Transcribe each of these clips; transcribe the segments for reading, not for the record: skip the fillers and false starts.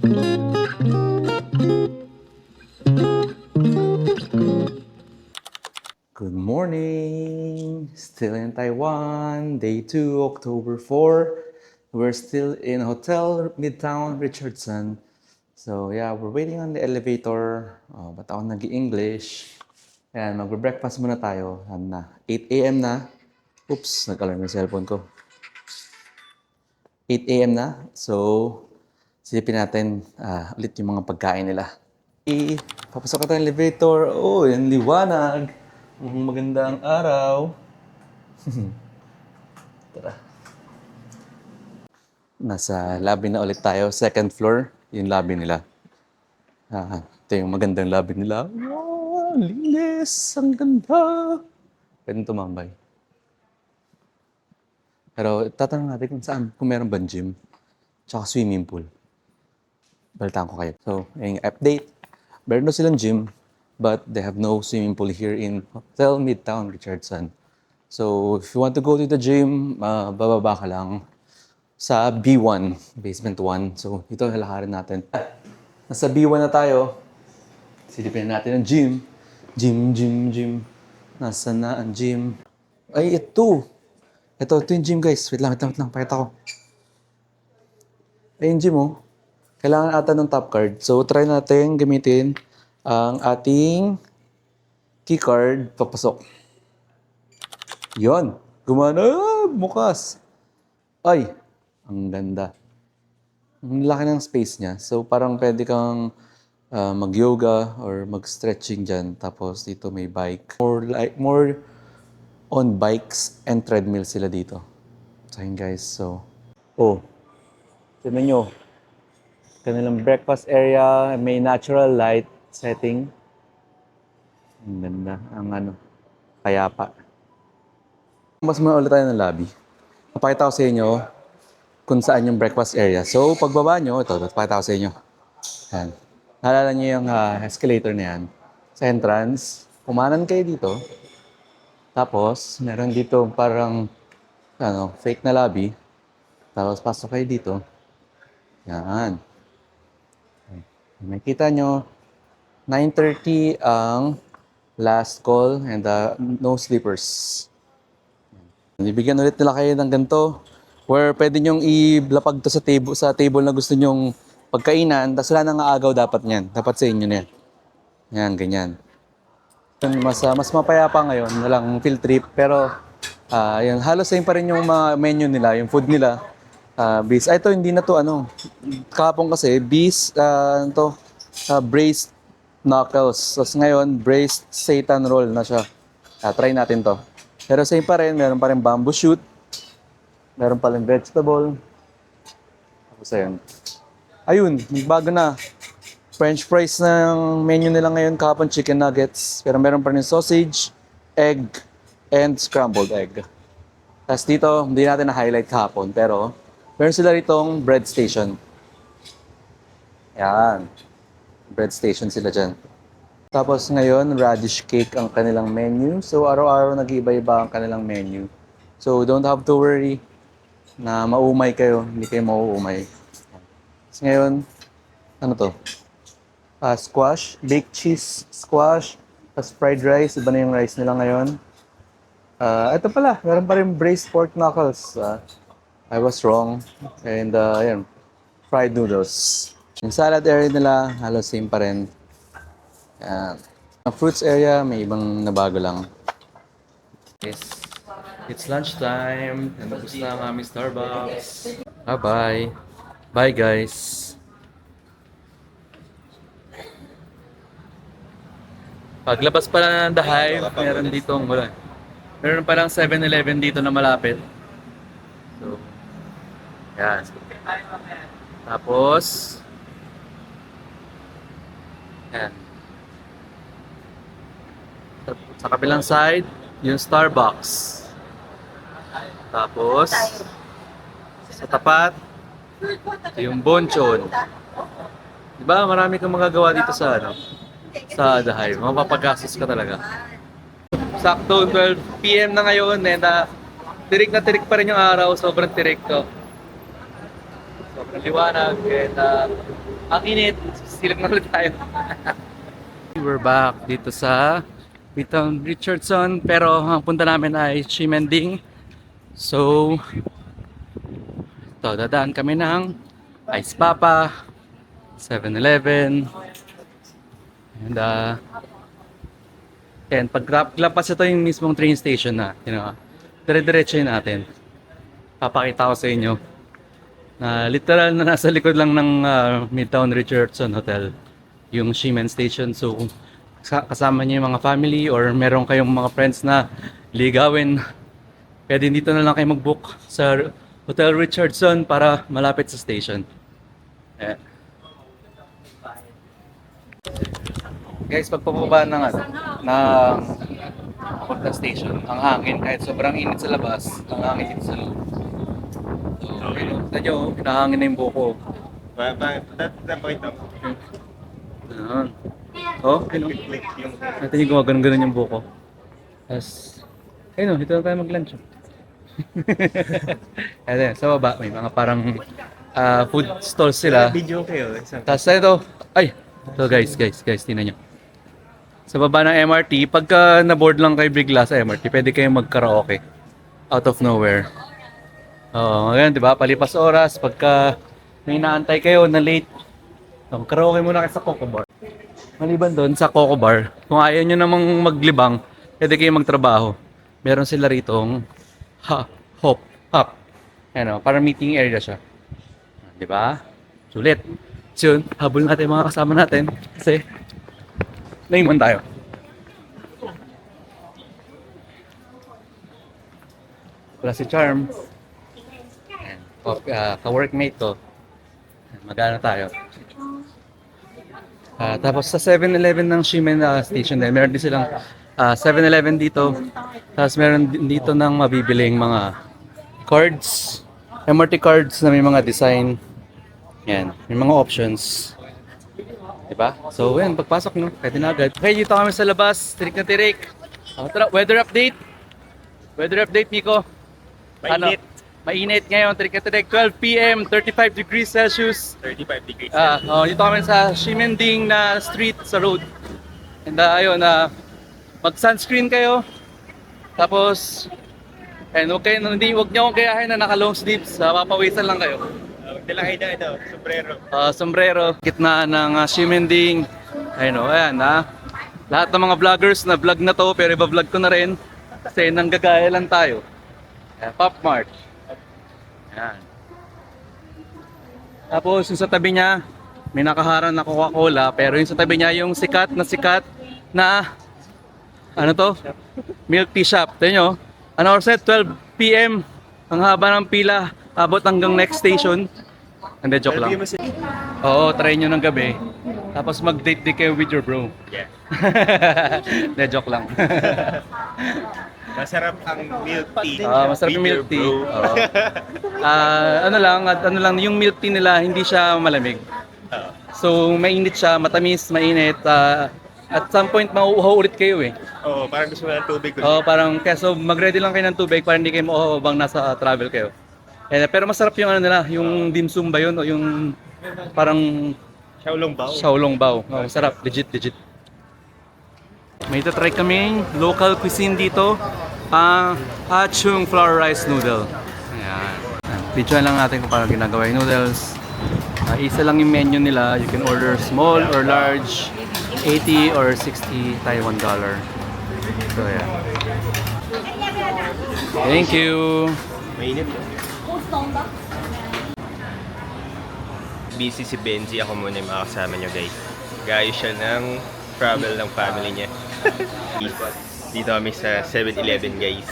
Good morning! Still in Taiwan, day 2, October 4. We're still in Hotel Midtown Richardson. So yeah, we're waiting on the elevator. Ba't ako nag-English? Ayan, magbe-breakfast muna tayo. Ano na? 8 a.m. na. Oops, nag-alarm yung cellphone ko. 8 a.m. na. So, silipin natin ulit yung mga pagkain nila. Papasok ka ng elevator. Oh, yung liwanag. Magandang araw. Tara. Nasa lobby na ulit tayo. Second floor, yung lobby nila. Ito yung magandang lobby nila. Wow, linis. Ang ganda. Pwede tumambay. Pero tatanong natin kung saan, kung meron bang gym. Tsaka swimming pool. Balitaan ko kayo. So, yung update. Meron daw silang gym, but they have no swimming pool here in Hotel Midtown Richardson. So, if you want to go to the gym, bababa ka lang sa B1, basement 1. So, ito lalakarin natin. Nasa B1 na tayo. Silipin natin ang gym. Gym. Nasaan na ang gym? Ay, ito. Ito yung gym, guys. Wait lang. Pakita ko. Ay, yung gym, oh. Kailangan ata ng top card. So, try natin gamitin ang ating key card. Papasok. Yon, gumana, bukas. Ay, ang ganda. Ang laki ng space niya. So, parang pwede kang mag-yoga or mag-stretching dyan. Tapos, dito may bike. More on bikes and treadmill sila dito. So, yun guys. So, tignan nyo. Kanilang breakfast area, may natural light setting. Ang ganda. Ang kayapa. Mas muna ulit tayo ng lobby. Papakita ko sa inyo kung saan yung breakfast area. So, pagbaba nyo, ito, papakita ko sa inyo. Yan. Naalala nyo yung escalator na yan. Sa entrance, kumanan kayo dito. Tapos, meron dito parang fake na lobby. Tapos, pasok kayo dito. Yan. Makita nyo, 9:30 ang last call and no sleepers. Ibigyan ulit nila kayo ng ganito where pwede nyong ilapag to sa table na gusto nyong pagkainan, tapos wala nang aagaw dapat niyan. Dapat sa inyo na yan. Yan, ganyan. Mas mapayapa ngayon, walang field trip, pero yun, halos same pa rin yung mga menu nila, yung food nila. Ito hindi na to kahapon kasi, braised knuckles. Tapos ngayon, braised seitan roll na siya. Try natin to. Pero same pa rin, meron pa rin bamboo shoot. Meron pa rin vegetable. Tapos ayun, bago na. French fries ng menu nila ngayon, kahapon chicken nuggets. Pero meron pa rin sausage, egg, and scrambled egg. Tapos dito, hindi natin na-highlight kahapon, pero meron sila ritong bread station. Yan. Bread station sila dyan. Tapos ngayon, radish cake ang kanilang menu. So, araw-araw nag-iiba-iba ang kanilang menu. So, don't have to worry na maumay kayo. Hindi kayo mauumay. Tapos ngayon, ano to? Squash, baked cheese squash, tapos fried rice. Iba na yung rice nila ngayon. Ito pala, meron pa rin braised pork knuckles. I was wrong. And, ayan, fried noodles. Yung salad area nila, halos same pa rin. Ang fruits area, may ibang nabago lang. Yes. It's lunchtime. Nandapos na ang aming Starbucks. Bye-bye. Bye, guys. Paglabas pala ng The Hive, meron dito meron palang 7-Eleven dito na malapit. So, yan. Tapos, yan. Sa kabilang side, yung Starbucks. Tapos, sa tapat, yung Bonchon. Diba? Marami kang magagawa dito sa The Hive. Mapapagastos ka talaga. Sakto 12 PM na ngayon and tirik na tirik pa rin yung araw. Sobrang tirik to. Sobrang liwanag and Ang init. Silip na ulit tayo. We're back dito sa Midtown Richardson, pero ang punta namin ay Ximending. So, ito, dadaan kami ng Ice Papa, 7-Eleven, and and paglapas ito yung mismong train station na, dire-diretso natin. Papakita ko sa inyo na literal na nasa likod lang ng Midtown Richardson Hotel yung Ximen Station. So kung kasama niyo yung mga family or meron kayong mga friends na ligawin, pwede dito na lang kayo mag-book sa Hotel Richardson para malapit sa station. Ayan. Guys, pagpababa ng papunta station, ang hangin kahit sobrang init sa labas, ang hangin dito sa loob. So, tignan nyo, pinahangin na yung buko. Pakita mo. Ayan. Oh, natin yung gumagano'n-ganon yung buko. Tapos, ayun, dito na tayo mag-lunch. Ayan, sa baba, may mga parang food stalls sila. Video kayo. Tapos ito, ay, ito guys, tingnan nyo. Sa baba ng MRT, pagka na-board lang kayo bigla sa MRT, pwede kayong mag-karaoke. Out of nowhere. Oo, ngayon, di ba? Palipas oras, pagka may inaantay kayo na late, karaoke muna kayo sa Coco Bar. Maliban doon sa Coco Bar, kung ayaw nyo namang maglibang, pwede kayong magtrabaho. Meron sila ritong hop. Ano, para meeting area siya. Di ba? Sulit. So yun, habol natin mga kasama natin kasi naiman tayo. Wala si Charm. Ka-workmate ko. Magana tayo. Tapos sa 7-Eleven ng Ximen Station din, meron din silang 7-Eleven dito. Tapos meron din dito ng mabibiling mga cards, MRT cards na may mga design. Yan, may mga options. Diba? So, yan, pagpasok no, pwede na agad. Okay, dito kami sa labas, tirik na tirik. Tara, weather update. Weather update, Miko. Mainit. Mainit ngayon, tirik na tirik. 12 p.m., 35 degrees Celsius. 35 degrees. Dito kami sa Ximending na street sa road. And ayun, mag-sunscreen kayo. Tapos, huwag niyo akong gayahin na naka-long sleeves. Papawisan lang kayo. Dala kayo na ito, sombrero. Sombrero, gitna ng Ximending. Ayan lahat ng mga vloggers na vlog na to, pero iba-vlog ko na rin. Kasi nanggagaya lang tayo. Pop Mart. Ayan. Tapos yung sa tabi niya, may nakaharang na Coca-Cola, pero yung sa tabi niya, yung sikat na ano to? Milk tea shop. Tignan nyo, ano oras na? 12 p.m. Ang haba ng pila, abot hanggang next station. Hindi, joke lang. Oo, try nyo ng gabi. Tapos mag-date din kayo with your bro. Yeah. Hindi, joke lang. Masarap ang milk tea. Masarap yung milk tea. Ano lang, yung milk tea nila, hindi siya malamig. So, mainit siya, matamis, mainit. At some point, mauuhaw ulit kayo eh. Oo, parang gusto mo ng tubig. Parang, so mag-ready lang kayo ng tubig para hindi kayo mauuhaw habang nasa travel kayo. Pero masarap yung ano nila, yung dim sum ba yun o yung parang Xiaolong bao. Masarap, legit. May try kaming local cuisine dito, Achung flour rice noodle. Ayan. Picture lang natin kung paano ginagawa yung noodles. Isa lang yung menu nila, you can order small or large, 80 or 60 Taiwan dollar. So yeah. Thank you. Mainit. Busy si Benji, ako muna yung makakasama nyo guys. Gayos siya ng travel ng family niya. Dito kami sa 7-Eleven guys.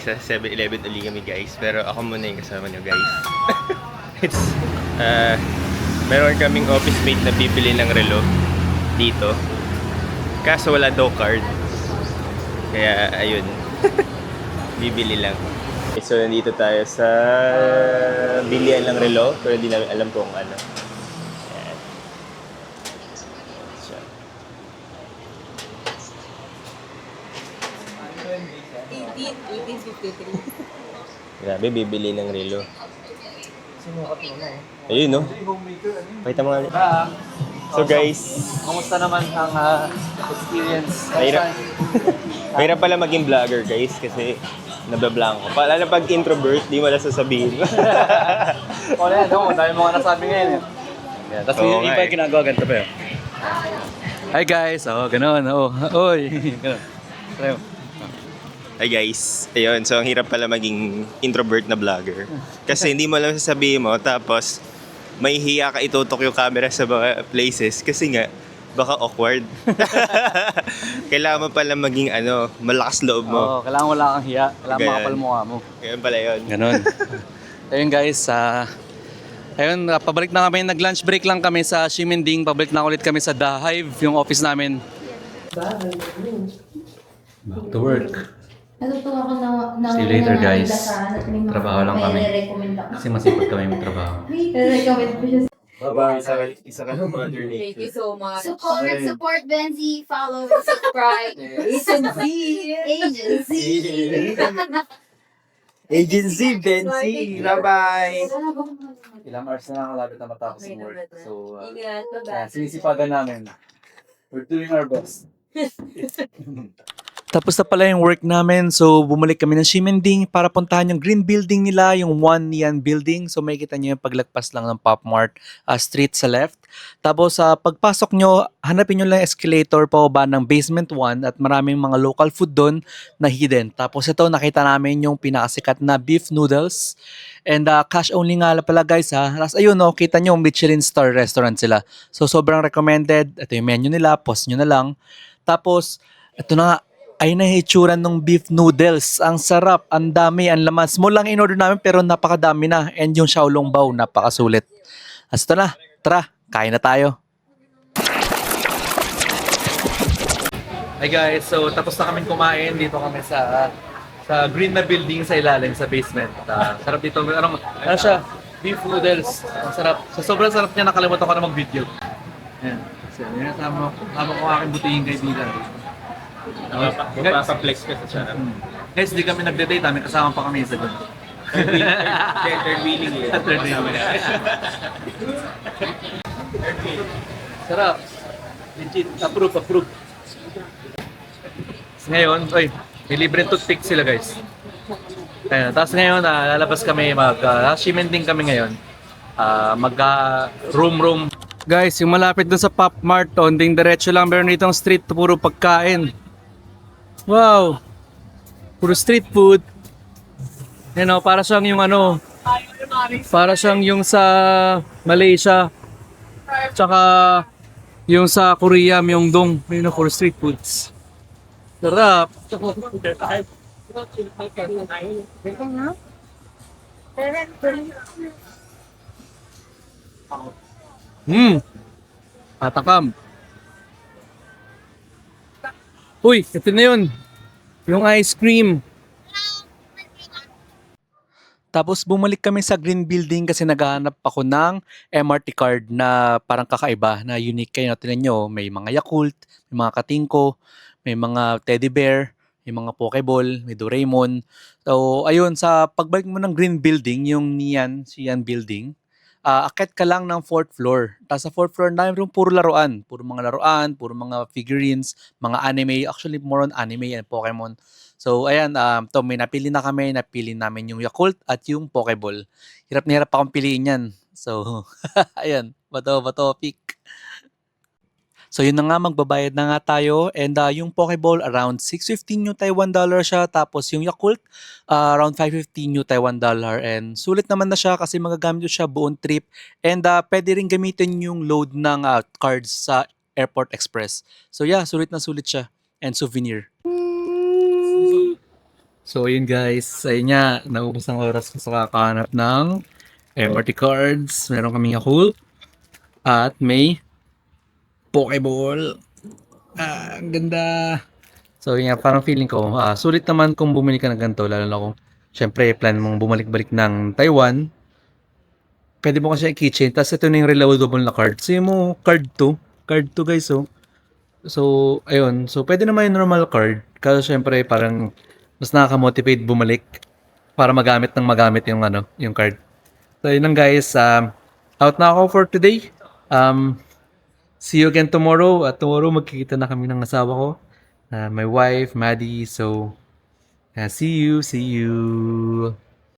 Sa 7-Eleven uli kami guys. Pero ako muna yung kasama nyo guys. Meron kaming office mate na bibili ng relo dito. Kaso wala daw card. Kaya ayun. Bibili lang. So nandito tayo sa bilian ng relo, pero hindi namin alam kung ano. Ayan. So. 1853. Grabe, bibili ng relo. Ayun, no? Pakita mo nga ulit. So guys, Kumusta naman ang experience? mahirap pala maging vlogger guys kasi nabablanko. Lalo pag introvert, di mo na sasabihin. Wala yan, no? Dahil mga nasabi ngayon eh. Yeah, tapos Oo yung nga iba eh. ginagawa ganito pa yun. Hi guys! Ganun. Oy! Ganun. Try mo. Hi guys. Ayun, so ang hirap pala maging introvert na vlogger. Kasi hindi mo lang sasabihin mo, tapos may hiya ka itutok yung camera sa mga places kasi nga, baka awkward. Kailangan mo pala maging malakas loob mo. Oo, kailangan wala kang hiya. Kailangan Ganun. makapal mukha mo. Kaya pala yun. Ganun. Ayun guys, pabalik na kami. Nag-lunch break lang kami sa Ximending. Pabalik na ulit kami sa The Hive, yung office namin. Back to work. Natutuwa ko na See you later, guys. Trabaho Trabaho lang kami. recommend ako. Kasi masipag kami magtrabaho. Recommend ko siya. Bye-bye. Isa ka ng mother Thank you so much. Support Benzi, follow, subscribe. Agency. Agency, Benzi. Bye-bye. Ilang hours na lang kalapit na matapos yung work. So, Ingat, bye-bye. sinisipagan namin. We're doing our best. Tapos na pala yung work namin, so bumalik kami ng Ximending para puntahan yung green building nila, yung One Nian building. So makikita nyo yung paglagpas lang ng Pop Mart street sa left. Tapos sa pagpasok nyo, hanapin nyo lang yung escalator pababa ng basement 1 at maraming mga local food doon na hidden. Tapos ito nakita namin yung pinakasikat na beef noodles. And cash only nga pala guys ha. Tapos ayun no, kita nyo Michelin star restaurant sila. So sobrang recommended. Ito yung menu nila, post nyo na lang. Tapos ito na nga, ay nahitsura ng beef noodles. Ang sarap, ang dami, ang laman. Small lang in-order namin pero napakadami na. And yung Xiaolong Bao, napakasulit. As ito na, tara, kain na tayo. Hi guys, so tapos na kami kumain. Dito kami sa green na building sa ilalim, sa basement. Sarap dito. Ano siya? Beef noodles. Ang sarap. So, sobrang sarap niya, nakalimutan ko na mag-video. Ayan. So, yan, tama ko aking butihing kaibigan. Magpapaplex ka sa channel. Guys, di kami nagde-date, may kasama pa kami sa doon. Third wheeling yun. Sarap. Legit. Approve. Ngayon, may libreng toothpick sila guys. Ayun, tapos ngayon, lalabas kami, Ximending kami ngayon. Room. Guys, yung malapit doon sa Pop Mart, onding diretso lang, meron ditong street, puro pagkain. Wow! Puro street food. Yan o, para siyang yung para siyang yung sa Malaysia. Tsaka yung sa Korea, Myeongdong. Yun o, puro street foods. Sarap! Patakam. Uy, ito na yun. Yung ice cream. Tapos bumalik kami sa green building kasi naghahanap ako ng MRT card na parang kakaiba, na unique. Kayo natin nyo, may mga Yakult, may mga Katingko, may mga teddy bear, may mga Pokeball, may Doraemon. So ayun, sa pagbalik mo ng green building, yung Xi'an building, akit ka lang ng 4th floor. Tapos sa 4th floor namin room, puro laruan. Puro mga laruan, puro mga figurines, mga anime. Actually, more on anime and Pokemon. So, ayan, may napili na kami. Napili namin yung Yakult at yung Pokeball. Hirap na hirap akong piliin yan. So, ayan, bato, pick. So, yun na nga, magbabayad na nga tayo. And yung Pokeball, around 6.15 new Taiwan dollar siya. Tapos yung Yakult, around 5.15 new Taiwan dollar. And sulit naman na siya kasi magagamit ko siya buong trip. And pwede rin gamitin yung load ng cards sa Airport Express. So yeah, sulit na sulit siya. And souvenir. So yun guys, ayun nga, naubos ang oras ko sa kakahanap ng MRT cards. Meron kaming Yakult. At may Pokeball. Ang ganda. So yun nga, parang feeling ko, sulit naman kung bumili ka ng ganito, lalo na kung syempre plan mong bumalik-balik ng Taiwan. Pwede mo kasi i-keychain. Tapos ito na yung reloadable na card. So yung mo, card 2 guys, oh. So, ayun. So, pwede naman yung normal card. Kasi syempre, parang mas nakaka-motivate bumalik para magamit yung yung card. So yun lang guys, out na ako for today. See you again tomorrow. At tomorrow magkikita na kami ng asawa ko. My wife, Maddie. So, see you.